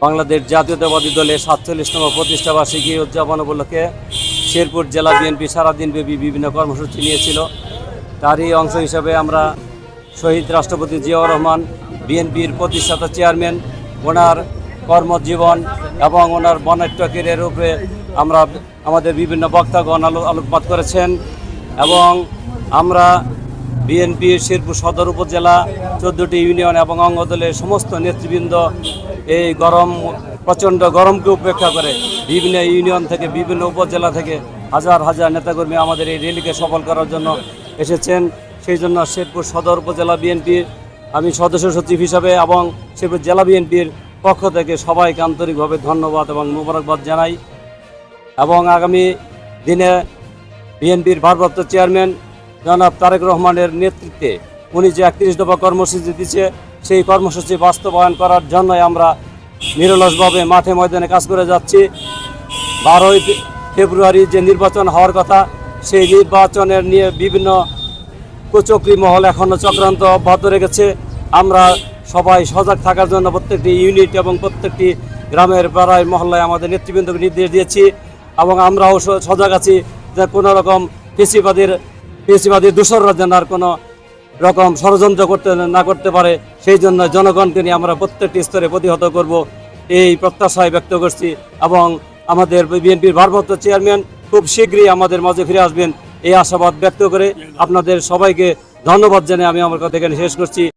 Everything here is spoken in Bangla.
বাংলাদেশ জাতীয়তাবাদী দলের ৪৭তম প্রতিষ্ঠাবার্ষিকী উদযাপন উপলক্ষে শেরপুর জেলা বিএনপি সারাদিনব্যাপী বিভিন্ন কর্মসূচি নিয়েছিল। তারই অংশ হিসাবে আমরা শহীদ রাষ্ট্রপতি জিয়াউর রহমান, বিএনপির প্রতিষ্ঠাতা চেয়ারম্যান, ওনার কর্মজীবন এবং ওনার বনাঢ্য ক্যারিয়ারের উপরে আমরা আমাদের বিভিন্ন বক্তাগণ আলোকপাত করেছেন। এবং আমরা বিএনপির শেরপুর সদর উপজেলা 14টি ইউনিয়ন এবং অঙ্গদলের সমস্ত নেতৃবৃন্দ এই প্রচণ্ড গরমকে উপেক্ষা করে বিভিন্ন ইউনিয়ন থেকে বিভিন্ন উপজেলা থেকে হাজার হাজার নেতাকর্মী আমাদের এই র্যালিকে সফল করার জন্য এসেছেন। সেই জন্য শেরপুর সদর উপজেলা বিএনপির আমি সদস্য সচিব হিসাবে এবং শেরপুর জেলা বিএনপির পক্ষ থেকে সবাইকে আন্তরিকভাবে ধন্যবাদ এবং মোবারকবাদ জানাই। এবং আগামী দিনে বিএনপির ভারপ্রাপ্ত চেয়ারম্যান জনাব তারেক রহমানের নেতৃত্বে উনি যে 31 দফা কর্মসূচি দিচ্ছে সেই কর্মসূচি বাস্তবায়ন করার জন্যই আমরা নিরলসভাবে মাঠে ময়দানে কাজ করে যাচ্ছি। 12ই ফেব্রুয়ারি যে নির্বাচন হওয়ার কথা, সেই নির্বাচনের নিয়ে বিভিন্ন কুচক্রী মহল এখনও চক্রান্ত অব্যাহত রেখেছে। আমরা সবাই সজাগ থাকার জন্য প্রত্যেকটি ইউনিট এবং প্রত্যেকটি গ্রামের পাড়ায় মহল্লায় আমাদের নেতৃবৃন্দকে নির্দেশ দিয়েছি এবং আমরাও সজাগ আছি যে কোনো রকম পেশিবাদী দূষররা যেন আর কোনো রকম ষড়যন্ত্র করতে পারে, সেই জন্য জনগণকে নিয়ে আমরা প্রত্যেকটি স্তরে প্রতিহত করব এই প্রত্যাশায় ব্যক্ত করছি। এবং আমাদের বিএনপির ভারপ্রাপ্ত চেয়ারম্যান খুব শীঘ্রই আমাদের মাঝে ফিরে আসবেন এই আশাবাদ ব্যক্ত করে আপনাদের সবাইকে ধন্যবাদ জানিয়ে আমি আমার কথা এখানে শেষ করছি।